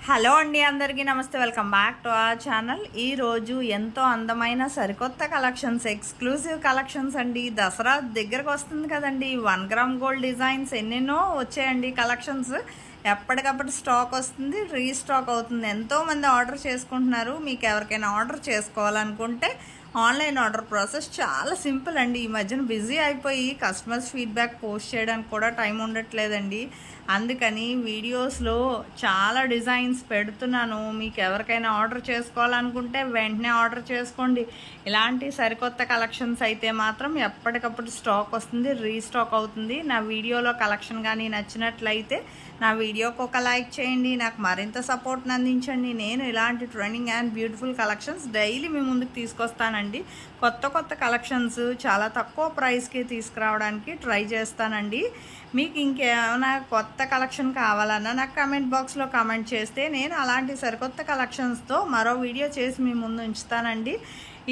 Hello అండి, అందరికీ నమస్తే. Welcome back to our channel. ఈరోజు ఎంతో అందమైన సరికొత్త కలెక్షన్స్, ఎక్స్క్లూజివ్ కలెక్షన్స్ అండి. దసరా దగ్గరకు వస్తుంది కదండి. 1 గ్రామ్ గోల్డ్ డిజైన్స్ ఎన్నెన్నో వచ్చాయండి. కలెక్షన్స్ ఎప్పటికప్పుడు స్టాక్ వస్తుంది, రీస్టాక్ అవుతుంది. ఎంతోమంది ఆర్డర్ చేసుకుంటున్నారు. మీకు ఎవరికైనా ఆర్డర్ చేసుకోవాలనుకుంటే ఆన్లైన్ ఆర్డర్ ప్రాసెస్ చాలా సింపుల్ అండి. ఈ మధ్యన బిజీ అయిపోయి కస్టమర్స్ ఫీడ్బ్యాక్ పోస్ట్ చేయడానికి కూడా టైం ఉండట్లేదండి. అందుకని వీడియోస్లో చాలా డిజైన్స్ పెడుతున్నాను. మీకు ఎవరికైనా ఆర్డర్ చేసుకోవాలనుకుంటే వెంటనే ఆర్డర్ చేసుకోండి. ఇలాంటి సరికొత్త కలెక్షన్స్ అయితే మాత్రం ఎప్పటికప్పుడు స్టాక్ వస్తుంది, రీస్టాక్ అవుతుంది. నా వీడియోలో కలెక్షన్ కానీ నచ్చినట్లయితే నా వీడియోకి ఒక లైక్ చేయండి. నాకు మరింత సపోర్ట్ని అందించండి. నేను ఇలాంటి trending and beautiful collections daily మీ ముందుకు తీసుకొస్తానండి. కొత్త కలెక్షన్స్ చాలా తక్కువ ప్రైస్కి తీసుకురావడానికి ట్రై చేస్తానండి. మీకు ఇంకేమైనా కొత్త కలెక్షన్ కావాలన్నా నాకు కామెంట్ బాక్స్లో కామెంట్ చేస్తే నేను అలాంటి సరికొత్త కలెక్షన్స్తో మరో వీడియో చేసి మీ ముందు ఉంచుతానండి.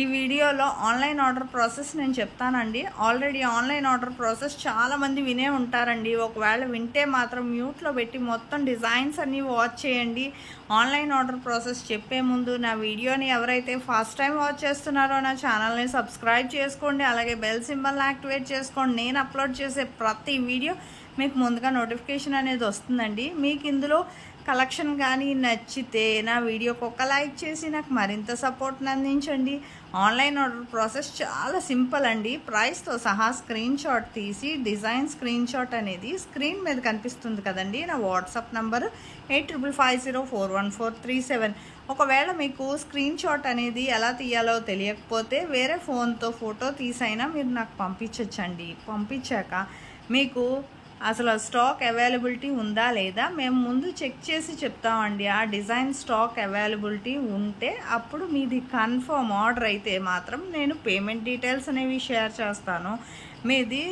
ఈ వీడియోలో ఆన్లైన్ ఆర్డర్ ప్రాసెస్ నేను చెప్తానండి. ఆల్రెడీ ఆన్లైన్ ఆర్డర్ ప్రాసెస్ చాలామంది వినే ఉంటారండి. ఒకవేళ వింటే మాత్రం మ్యూట్లో పెట్టి మొత్తం డిజైన్స్ అన్నీ వాచ్ చేయండి. ఆన్లైన్ ఆర్డర్ ప్రాసెస్ చెప్పే ముందు నా వీడియోని ఎవరైతే ఫస్ట్ టైం వాచ్ చేస్తున్నారో నా ఛానల్ని సబ్స్క్రైబ్ చేసుకోండి. అలాగే బెల్ సింబల్ని యాక్టివేట్ చేసుకోండి. నేను అప్లోడ్ చేసే ప్రతి వీడియో మీకు ముందుగా నోటిఫికేషన్ అనేది వస్తుందండి. మీకు ఇందులో కలెక్షన్ కానీ నచ్చితే నా వీడియోకి ఒక లైక్ చేసి నాకు మరింత సపోర్ట్ని అందించండి. ఆన్లైన్ ఆర్డర్ ప్రాసెస్ చాలా సింపుల్ అండి. ప్రైస్తో సహా స్క్రీన్ షాట్ తీసి డిజైన్ స్క్రీన్ షాట్ అనేది స్క్రీన్ మీద కనిపిస్తుంది కదండి. నా వాట్సాప్ నంబరు 8550414437. ఒకవేళ మీకు స్క్రీన్ షాట్ అనేది ఎలా తీయాలో తెలియకపోతే వేరే ఫోన్తో ఫోటో తీసైనా మీరు నాకు పంపించచ్చండి. పంపించాక మీకు అసలు స్టాక్ అవైలబిలిటీ ఉందా లేదా మేము ముందు చెక్ చేసి చెప్తామండి. ఆ డిజైన్ స్టాక్ అవైలబిలిటీ ఉంటే అప్పుడు మీది కన్ఫర్మ్ ఆర్డర్ అయితే మాత్రం నేను పేమెంట్ డీటెయిల్స్ అనేవి షేర్ చేస్తాను. మీది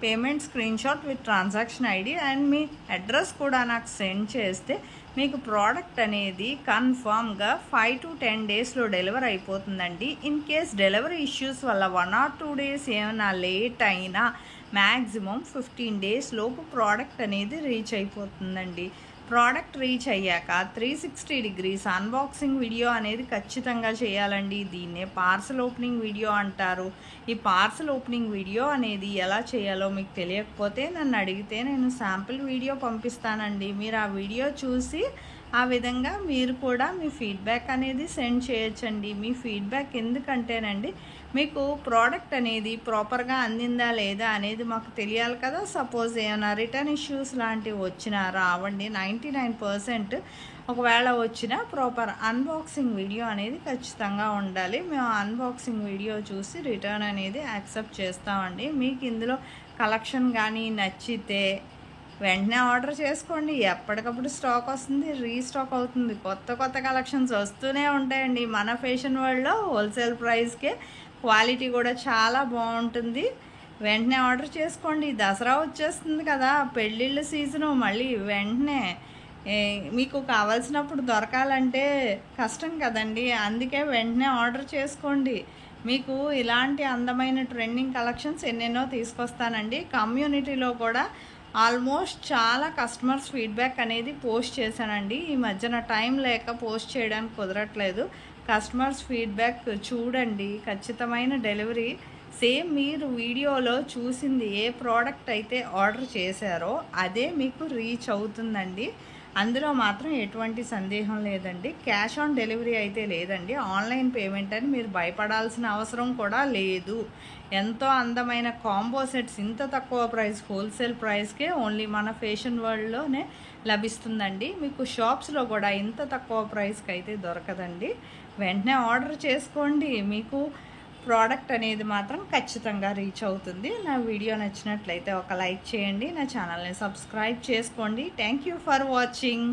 payment screen shot with transaction ID and me address కూడా నాకు సెండ్ చేస్తే మీకు ప్రోడక్ట్ అనేది కన్ఫామ్గా 5 to 10 డేస్లో డెలివరీ అయిపోతుందండి. ఇన్ కేస్ డెలివరీ ఇష్యూస్ వల్ల 1 or 2 డేస్ ఏమైనా లేట్ అయినా మ్యాక్సిమం 15 డేస్ లోపు ప్రోడక్ట్ అనేది రీచ్ అయిపోతుందండి. ప్రోడక్ట్ రీచ్ అయ్యాక 360 degrees అన్బాక్సింగ్ వీడియో అనేది ఖచ్చితంగా చేయాలండి. దీన్నే పార్సల్ ఓపెనింగ్ వీడియో అంటారు. ఈ పార్సల్ ఓపెనింగ్ వీడియో అనేది ఎలా చేయాలో మీకు తెలియకపోతే నన్ను అడిగితే నేను శాంపిల్ వీడియో పంపిస్తానండి. మీరు ఆ వీడియో చూసి ఆ విధంగా మీరు కూడా మీ ఫీడ్బ్యాక్ అనేది సెండ్ చేయొచ్చండి. మీ ఫీడ్బ్యాక్ ఎందుకంటేనండి మీకు ప్రోడక్ట్ అనేది ప్రాపర్గా అందిందా లేదా అనేది మాకు తెలియాలి కదా. సపోజ్ ఏమైనా రిటర్న్ ఇష్యూస్ లాంటివి వచ్చినా రావండి. 99% ఒకవేళ వచ్చినా ప్రాపర్ అన్బాక్సింగ్ వీడియో అనేది ఖచ్చితంగా ఉండాలి. మేము అన్బాక్సింగ్ వీడియో చూసి రిటర్న్ అనేది యాక్సెప్ట్ చేస్తామండి. మీకు ఇందులో కలెక్షన్ కానీ నచ్చితే వెంటనే ఆర్డర్ చేసుకోండి. ఎప్పటికప్పుడు స్టాక్ వస్తుంది, రీస్టాక్ అవుతుంది. కొత్త కలెక్షన్స్ వస్తూనే ఉంటాయండి. మన ఫ్యాషన్ వరల్డ్లో హోల్సేల్ ప్రైస్కే క్వాలిటీ కూడా చాలా బాగుంటుంది. వెంటనే ఆర్డర్ చేసుకోండి. దసరా వచ్చేస్తుంది కదా, పెళ్ళిళ్ళ సీజను. మళ్ళీ వెంటనే మీకు కావాల్సినప్పుడు దొరకాలంటే కష్టం కదండి. అందుకే వెంటనే ఆర్డర్ చేసుకోండి. మీకు ఇలాంటి అందమైన ట్రెండింగ్ కలెక్షన్స్ ఎన్నెన్నో తీసుకొస్తానండి. కమ్యూనిటీలో కూడా ఆల్మోస్ట్ చాలా కస్టమర్స్ ఫీడ్బ్యాక్ అనేది పోస్ట్ చేశానండి. ఈ మధ్యన టైం లేక పోస్ట్ చేయడానికి కుదరట్లేదు. కస్టమర్స్ ఫీడ్బ్యాక్ చూడండి. ఖచ్చితమైన డెలివరీ సేమ్ మీరు వీడియోలో చూసింది ఏ ప్రోడక్ట్ అయితే ఆర్డర్ చేశారో అదే మీకు రీచ్ అవుతుందండి. అందులో మాత్రం ఎటువంటి సందేహం లేదండి. క్యాష్ ఆన్ డెలివరీ అయితే లేదండి. ఆన్లైన్ పేమెంట్ అని మీరు భయపడాల్సిన అవసరం కూడా లేదు. ఎంతో అందమైన కాంబో సెట్స్ ఇంత తక్కువ ప్రైస్, హోల్సేల్ ప్రైస్కే ఓన్లీ మన ఫ్యాషన్ వరల్డ్లోనే లభిస్తుందండి. మీకు షాప్స్లో కూడా ఇంత తక్కువ ప్రైస్కి అయితే దొరకదండి. వెంటనే ఆర్డర్ చేసుకోండి. మీకు ప్రోడక్ట్ అనేది మాత్రం ఖచ్చితంగా రీచ్ అవుతుంది. నా వీడియో నచ్చినట్లయితే ఒక లైక్ చేయండి. నా ఛానల్ని సబ్స్క్రైబ్ చేసుకోండి. Thank you for watching.